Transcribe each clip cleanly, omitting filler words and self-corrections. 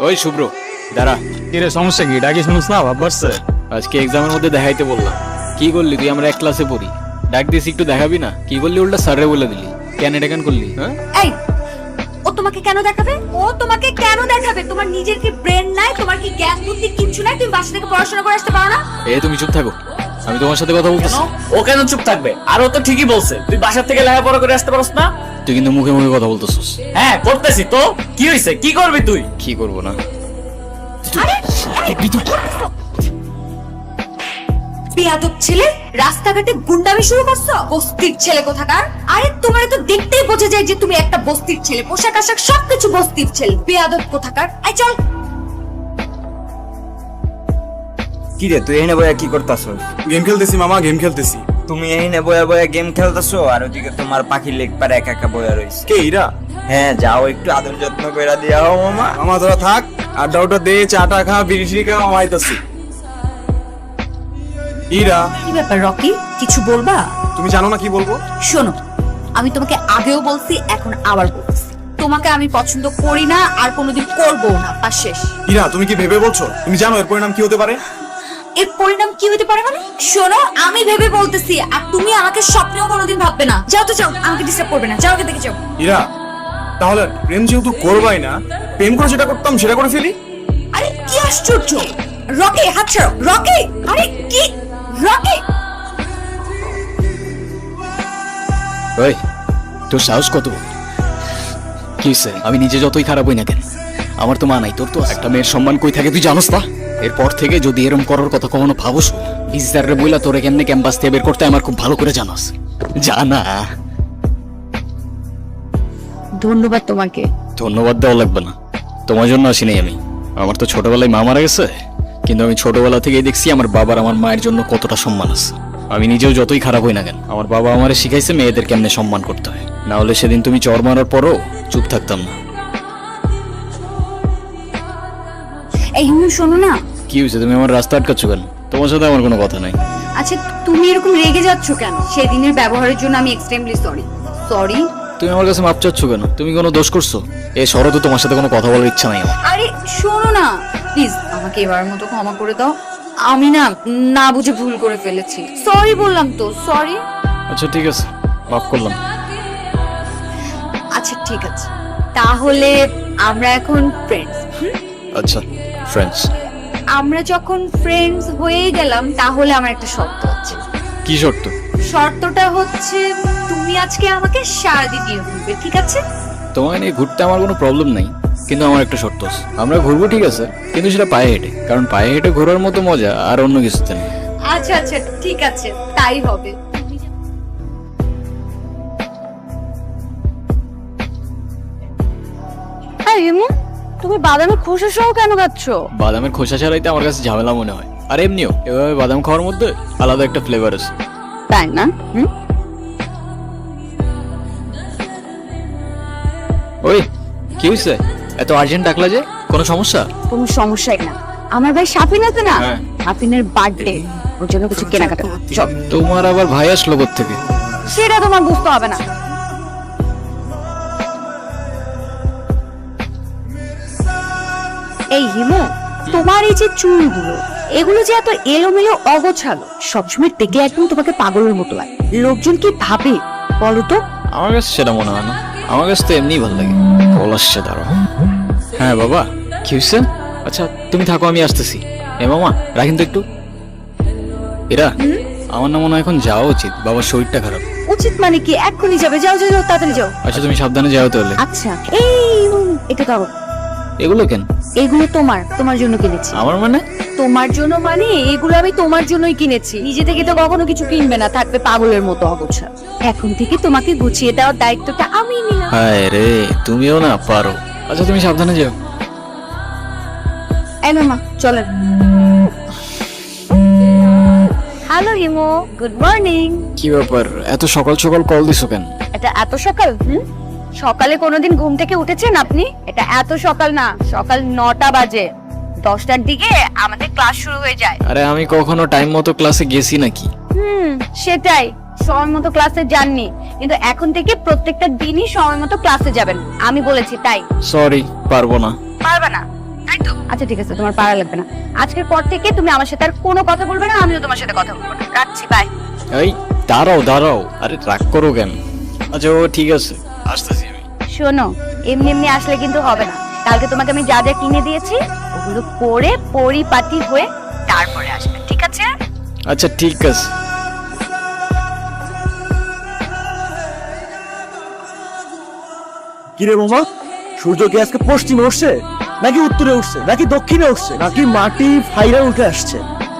ওই শুভ্র দাঁড়া। কিরে সমস্যা কি? ডাকি শুনুস না, ভাব বাড়ছে। আজকে এক্সামের মধ্যে দেখাইতে বললাম। কি করলি তুই? আমরা এক ক্লাসে পড়ি, ডাক দিস একটু দেখাবি না? কি করলি উল্টা স্যারে বলে দিলি? কেন এটা কেন করলি? হ্যাঁ এই, ও তোমাকে কেন দেখাবে? ও তোমাকে কেন দেখাবে? তোমার নিজের কি ব্রেন নাই? তোমার কি জ্ঞান বুদ্ধি কিচ্ছু নাই? তুমি বাসা থেকে পড়াশোনা করে আসতে পারো না? তুমি চুপ থাকো, আমি তোমার সাথে কথা বলতেছি। ও কেন চুপ থাকবে? আর ও তো ঠিকই বলছে, তুই বাসা থেকে লেখাপড়া করে আসতে পারস না। তুই কিন্তু মুখে মুখে কথা বলতেছিস। হ্যাঁ করতেছি তো, কি হয়েছে? কি করবি তুই? কি করবো না? আরে বেয়াদব ছেলে, রাস্তাঘাটে গুন্ডামি শুরু করছো? বস্তির ছেলে কোথাকার। আরে তোমার তো দেখতেই বোঝা যায় যে তুমি একটা বস্তির ছেলে, পোশাক আশাক সবকিছু বস্তির ছেলে। বেয়াদব কোথাকার। আই চল। কি রে তুই এখানে বয়া কি করতাছস? গেম খেলতেছি মামা, গেম খেলতেছি। তুমি এখানে বয়া বয়া গেম খেলতাছো আর ওদিকে তোমার পাখি লেগ পারে একা একা বয়া রইছে। কে ইরা? হ্যাঁ যাও একটু আদর যত্ন কইরা দিয়া হও মামা। মামা তোরা থাক, আড্ডা উড্ডা দে, চাটা খা, বিড়ি টিড়ি খা, আমি আইতাছি। ইরা, কি ব্যাপার রকি, কিছু বলবা? তুমি জানো না কি বলবো? শোনো, আমি তোমাকে আগেও বলছি, এখন আবার বলছি, তোমাকে আমি পছন্দ করি না আর কোনোদিন করবো না। আর শেষ। ইরা তুমি কি ভেবে বলছো? তুমি জানো এর পরিণাম কি হতে পারে? এর পরিণাম কি হতে পারে মানে? শোনো, আমি ভেবে বলতেছি আর তুমি আমাকে স্বপ্নেও কোনোদিন ভাববে না। যাও তো যাও, আমাকে ডিস্টার্ব করবে না, যাও আগে দেখে যাও। ইরা, তাহলে প্রেম যেহেতু করবাই না, প্রেম করে যেটা করতাম সেটা করে ফেলি। আরে কি আশ্চর্য! রকি হাত ছাড়ো, রকি! আরে কি রকি! ওই তোর সাহস কত? কি হইছে? আমি নিজে যতই খারাপ হই না কেন, আমার তো মা নাই, তোর তো একটা মেয়ের সম্মান কই থাকে তুই জানোস না? এরপর থেকে যদি এরম করার কথা কখনো ভাবস, ইজারে বইলা তোরে কেমনে ক্যাম্পাস থেকে বের করতে আমার খুব ভালো করে জানাস। জানা। ধন্যবাদ তোমাকে। ধন্যবাদ দেওয়া লাগবে না, তোমার জন্য আসিনি আমি। আমার তো ছোটবেলায় মা মারা গেছে, কিন্তু আমি ছোটবেলা থেকেই দেখছি আমার বাবার আমার মায়ের জন্য কতটা সম্মান আছে। আমি নিজেও যতই খারাপ হই না কেন, আমার বাবা আমারে শিখাইছে মেয়েদের কেমনে সম্মান করতে হয়। না হলে সেদিন তুমি চর মারার পরও চুপ থাকতাম না। এই শোনো না। কি হয়েছে? তুমি আমার রাস্তা আটকাচ্ছ কেন? তোমার সাথে আমার কোনো কথা নাই। আচ্ছা তুমি এরকম রেগে যাচ্ছ কেন? সেদিনের ব্যবহারের জন্য আমি এক্সট্রিমলি সরি। সরি? তুমি আমার কাছে মাপ চাচ্ছ কেন? তুমি কোনো দোষ করছো? এই শরৎ তোমার সাথে কোনো কথা বলার ইচ্ছা নাই আমার। আরে শোনো না, প্লিজ আমাকে এবারের মতো ক্ষমা করে দাও। আমি না না বুঝে ভুল করে ফেলেছি। সরি বললাম তো, সরি। আচ্ছা ঠিক আছে, মাফ করলাম। আচ্ছা ঠিক আছে, তাহলে আমরা এখন ফ্রেন্ডস। আচ্ছা ফ্রেন্ডস। আমরা যখন ফ্রেন্ডস হয়ে গেলাম, তাহলে আমার একটা শর্ত আছে। কি শর্ত? শর্তটা হচ্ছে তুমি আজকে আমাকে সারাদিন দিয়ে ঘুরবে, ঠিক আছে? তোমায় নিয়ে ঘুরতে আমার কোনো প্রবলেম নাই, কিন্তু আমার একটা শর্ত আছে। আমরা ঘুরবো ঠিক আছে, কিন্তু সেটা পায়ে হেঁটে, কারণ পায়ে হেঁটে ঘোরার মতো মজা আর অন্য কিছুতে নেই। আচ্ছা আচ্ছা ঠিক আছে, তাই হবে। তুমি বাদামের খোসা সহ কেন খাচ্ছ? বাদামের খোসা ছাড়াইতে আমার কাছে ঝামেলা মনে হয়, আর এমনিও এভাবে বাদাম খাওয়ার মধ্যে আলাদা একটা ফ্লেভার আছে। তাই না? ওই কি হয়েছে? এত আর্জেন্ট ডাকলা যে? কোনো সমস্যা? কোনো সমস্যাই না। আমার ভাই শাফিন আছে না, হ্যাঁ। শাফিনের বার্থডে, ওর জন্য কিছু কেনাকাটা চল। তোমার আবার ভাই আসলো কোত্থেকে? সেটা তোমার বুঝতে হবে না। এই হিমু, তোমার এই যে চুলগুলো, এগুলো যে এত এলোমেলো অগোছালো, সবসময় দেখলে একদম তোমাকে পাগলের মতো লাগে। লোকজন কি ভাবে বলো তো? আমার কাছে সেটা মনে হয় না, আমার কাছে তো এমনিই ভালো লাগে। কল আসছে, দাঁড়াও। হ্যাঁ বাবা, কি হয়েছে? আচ্ছা তুমি থাকো, আমি আসতেছি। এ মামা রাখেন তো একটু। এরা আমার না মনে হয় এখন যাওয়া উচিত, বাবার শরীরটা খারাপ। উচিত মানে কি? এক্ষুনি যাবে, যাও যাও যাও, তাড়াতাড়ি যাও। আচ্ছা তুমি সাবধানে যাও তাহলে। আচ্ছা এই এটা ধরো। এগুলো কেন? এগুলো তোমার জন্য কিনেছি। আমার মানে? তোমার জন্য মানে এগুলো আমি তোমার জন্যই কিনেছি। নিজে থেকে তো কখনো কিছু কিনবে না, থাকবে পাগলের মতো অগোছালো। এখন থেকে তোমাকে গুছিয়ে দেওয়ার দায়িত্বটা আমি নিলাম। হায় রে, তুমিও না পারো। আচ্ছা তুমি সাবধানে যাও। এই মামা চলেন। হ্যালো হিমো, গুড মর্নিং। কি ব্যাপার, এত সকাল সকাল কল দিছো কেন? এটা এত সকাল? সকালে কোনোদিন ঘুম থেকে উঠেছেন আপনি? এটা এত সকাল না, সকাল 9টা বাজে। 10টার দিকে আমাদের ক্লাস শুরু হয়ে যায়। আরে আমি কখনো টাইম মতো ক্লাসে গেছি নাকি? সেটাই, সময় মতো ক্লাসে যাননি, কিন্তু এখন থেকে প্রত্যেকটা দিনই সময় মতো ক্লাসে যাবেন। আমি বলেছি তাই। সরি, পারবো না। পারবে না? আচ্ছা ঠিক আছে, তোমার পারা লাগবে না। আজকের পর থেকে তুমি আমার সাথে আর কোনো কথা বলবে না, আমিও তোমার সাথে কথা বলবো না। রাখছি, বাই। এই দাঁড়াও দাঁড়াও, আরে রাগ করো কেন? আচ্ছা ও ঠিক আছে, আসতেছি আমি। শোনো, এমনি এমনি আসলে কিন্তু হবে না। কালকে তোমাকে আমি যা যা কিনে দিয়েছি ওগুলো পরে পরিপাটি হয়ে তারপরে আসবে, ঠিক আছে? আচ্ছা ঠিক আছে। কিরে মামা, সূর্য কি আজকে পশ্চিমে উঠছে নাকি উত্তরে উঠছে নাকি দক্ষিণে উঠছে নাকি মাটি ফাইরা উঠে আসছে?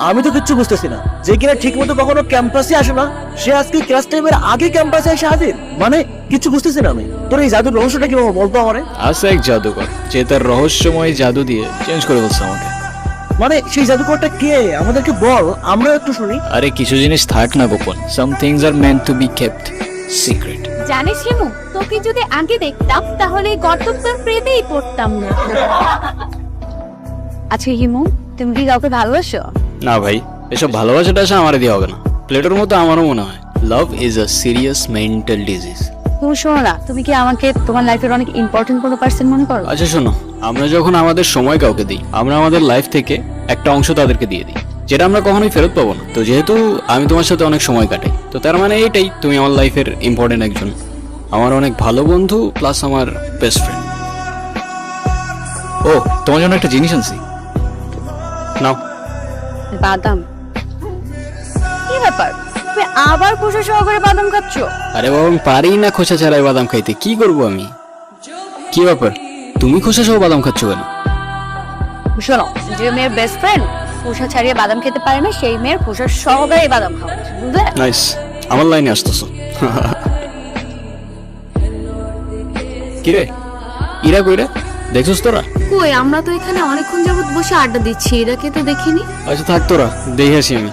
আমি তো কিচ্ছু বুঝতেছি না। যে কিনা ঠিক মতো কখনো ক্যাম্পাসে আসে না, সে আজকে ক্লাস টাইমের আগে ক্যাম্পাসে এসে হাজির। মানে কিছু বুঝতেছি না আমি। তোর এই জাদুর রহস্যটা কি মামা, বলতো আমারে? আছে এক জাদুকর যে তার রহস্যময় জাদু দিয়ে চেঞ্জ করে বলছে আমাকে। মানে সেই জাদুকরটা কে? আমাদেরকে বল, আমরা একটু শুনি। আরে কিছু জিনিস থাক না গোপন, some things are meant to be kept secret. জানিস হিমু, তোকে যদি আগে দেখতাম তাহলে গর্তটা প্রেতেই পড়তাম না। আচ্ছা হিমু, তুমি কি কাউকে ভালোবাসো? না ভাই, এসব ভালোবাসাটা আসে আমার দিয়ে হবে না। প্লেটোর মতো আমারও মনে হয় love is a serious mental disease. তুমি শোনো না, তুমি কি আমাকে তোমার লাইফের অনেক ইম্পর্টেন্ট কোনো পার্সন মনে করো? আচ্ছা শোনো, আমরা যখন আমাদের সময় কাউকে দিই, আমরা আমাদের লাইফ থেকে একটা অংশ তাদেরকে দিয়ে দিই, যেটা আমরা কখনোই ফেরত পাবো না। তো যেহেতু আমি তোমার সাথে অনেক সময় কাটাই, তো তার মানে এইটাই, তুমি আমার লাইফের ইম্পর্টেন্ট একজন, আমার অনেক ভালো বন্ধু প্লাস আমার বেস্ট ফ্রেন্ড। ও, তোমার জন্য একটা জিনিস আনছি, নাও। বাদাম? কি ব্যাপার, তুমি আবার খোসা সহকারে বাদাম খাচ্ছ? আরে বাবা, আমি পারি না খোসা ছাড়াই বাদাম খাইতে, কি করবো আমি? কি ব্যাপার, তুমি খোসা সহ বাদাম খাচ্ছ কেন? শোনো, যে মেয়ের বেস্ট ফ্রেন্ড খোসা ছাড়িয়ে বাদাম খেতে পারে না, সেই মেয়ের খোসা সহকারে বাদাম খাওয়া উচিত, বুঝলে? নাইস, আমার লাইনে আসতেছো। কিরে, ইরা কইরা দেখছস তোরা? কই, আমরা তো এখানে অনেকক্ষণ যাবত বসে আড্ডা দিচ্ছি, এরাকে তো দেখিনি। আচ্ছা থাক, তোরা দেখে আসি আমি।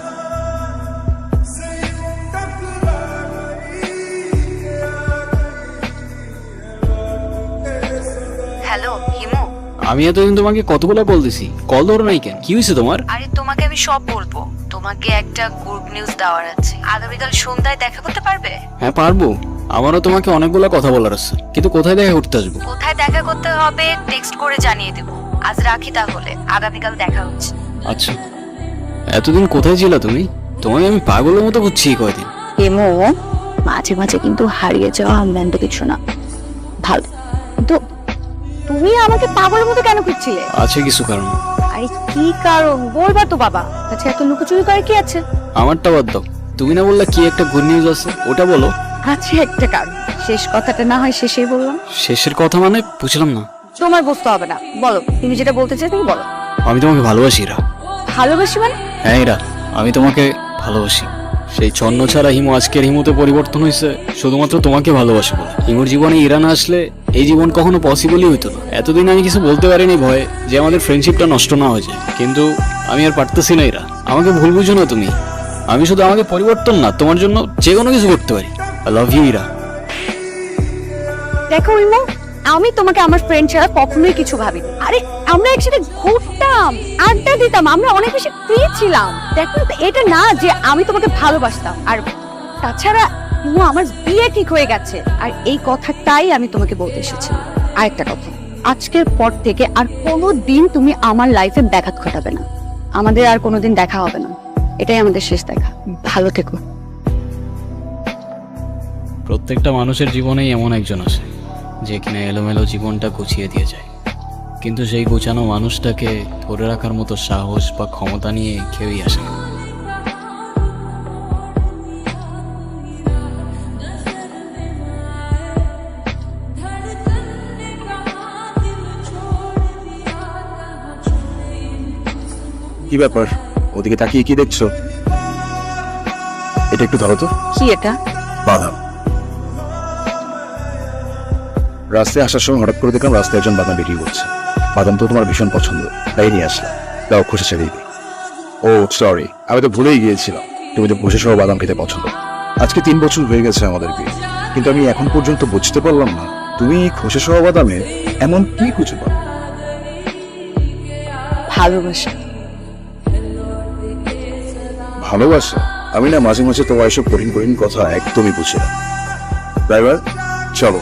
হ্যালো হিমু। আমি এতদিন তোমাকে কতগুলো কল দিছি, কল ধরো নাই কেন? কি হয়েছে তোমার? আরে তোমাকে আমি সব বলবো, তোমাকে একটা গুড নিউজ দেওয়ার আছে। আগামীকাল সন্ধ্যায় দেখা করতে পারবে? হ্যাঁ পারবো, আমারও তোমাকে অনেকগুলো কথা বলার আছে, কিন্তু কোথায় দেখা করতে আসবো? কোথায় দেখা করতে হবে টেক্সট করে জানিয়ে দেবো। আজ রাখি তাহলে, আগামীকাল দেখা হচ্ছে। আচ্ছা, এতদিন কোথায় ছিলা তুমি? তোমাকে আমি পাগলের মতো খুঁজছি কয়দিন। হিমু, মাঝে মাঝে কিন্তু হারিয়ে যাওয়া আমদানি কিছু না, ভালো। তো তুমি আমাকে পাগলের মতো কেন খুঁজছিলে? আছে কিছু কারণ। আরে কি কারণ বলবা তো বাবা, আচ্ছা এত লুকোচুরি করে কি আছে? আমারটা বাদ দাও, তুমি না বললা কি একটা গুড নিউজ আছে, ওটা বলো। আছে একটা কারণ, শেষ কথাটা না হয় শেষেই বললাম। শেষের কথা মানে বুঝলাম না। তোমার বুঝতে হবে না, বলো তুমি যেটা বলতে চাই তুমি বলো। আমি তোমাকে ভালোবাসি ইরা। ভালোবাসি মানে? হ্যাঁ ইরা, আমি তোমাকে ভালোবাসি। সেই ছন্ন ছাড়া হিমু আজকের হিমুতে পরিবর্তন হয়েছে শুধুমাত্র তোমাকে ভালোবাসে বলে। হিমুর জীবনে ইরা না আসলে এই জীবন কখনো পসিবলই হইতো না। এতদিন আমি কিছু বলতে পারিনি ভয়ে যে আমাদের ফ্রেন্ডশিপটা নষ্ট না হয়ে যায়, কিন্তু আমি আর পারতেছি না ইরা। আমাকে ভুল বুঝো না তুমি, আমি শুধু আমাকে পরিবর্তন না, তোমার জন্য যে কোনো কিছু করতে পারি। I love you Ira. দেখো ইমো, আমি তোমাকে আমার ফ্রেন্ড ছাড়া কখনোই কিছু ভাবিনি। আরে আমরা একসাথে ঘুরতাম, আড্ডা দিতাম, আমরা অনেক বেশি ফ্রি ছিলাম। দেখো এটা না যে আমি তোমাকে ভালোবাসতাম। আর তাছাড়া ইমো, আমার বিয়ে ঠিক হয়ে গেছে, আর এই কথাটাই আমি তোমাকে বলতে এসেছিলাম। আরেকটা কথা, আজকের পর থেকে আর কোনো দিন তুমি আমার লাইফে ব্যাঘাত ঘটাবে না। আমাদের আর কোনোদিন দেখা হবে না, এটাই আমাদের শেষ দেখা। ভালো থেকো। প্রত্যেকটা মানুষের জীবনেই এমন একজন আসে যে কিনা এলোমেলো জীবনটা গুছিয়ে দিয়ে যায়, কিন্তু সেই গোছানো মানুষটাকে ধরে রাখার মতো সাহস বা ক্ষমতা নিয়ে কেউই আসে না। কি ব্যাপার, ওদিকে তাকিয়ে কি দেখছো? এটা একটু ধরো তো। কি এটা? বাদাম। রাস্তায় আসার সময় হঠাৎ করে দেখলাম রাস্তায় একজন বাদাম বিক্রি করছে। বাদাম তো তোমার ভীষণ পছন্দ, তাই নিয়ে আসলাম। দাও, খোসা ছাড়িয়ে দিই। ও সরি, আমি তো ভুলেই গিয়েছিলাম তুমি তো খোসা সহ বাদাম খেতে পছন্দ। আজকে 3 বছর হয়ে গেছে আমাদের বিয়ে, কিন্তু আমি এখন পর্যন্ত বুঝতে পারলাম না তুমি খোসা সহ বাদামে এমন কি খুঁজে পাও। ভালোবাসা। ভালোবাসা? আমি না মাঝে মাঝে তোমার এসব কঠিন কঠিন কথা একদমই বুঝি না। ড্রাইভার, চলো।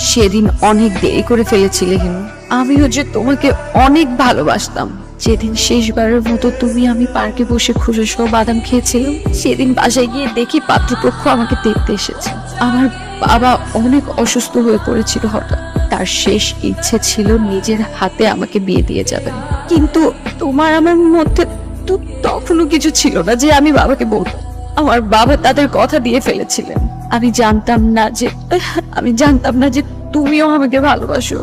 সেদিন অনেক দেরি করে ফেলেছিলে হিমু, আমিও যে তোমাকে অনেক ভালোবাসতাম। যেদিন শেষবারের মতো তুমি আমি পার্কে বসে খুশি সহ বাদাম খেয়েছিলাম, সেদিন বাসায় গিয়ে দেখি পাত্রপক্ষ আমাকে দেখতে এসেছে। আমার বাবা অনেক অসুস্থ হয়ে পড়েছিল হঠাৎ। তার শেষ ইচ্ছে ছিল নিজের হাতে আমাকে বিয়ে দিয়ে যাবেন, কিন্তু তোমার আমার মধ্যে তো তখনও কিছু ছিল না যে আমি বাবাকে বলবো। আমার বাবা তাদের কথা দিয়ে ফেলেছিলেন। আমি জানতাম না যে তুমিও আমাকে ভালোবাসো।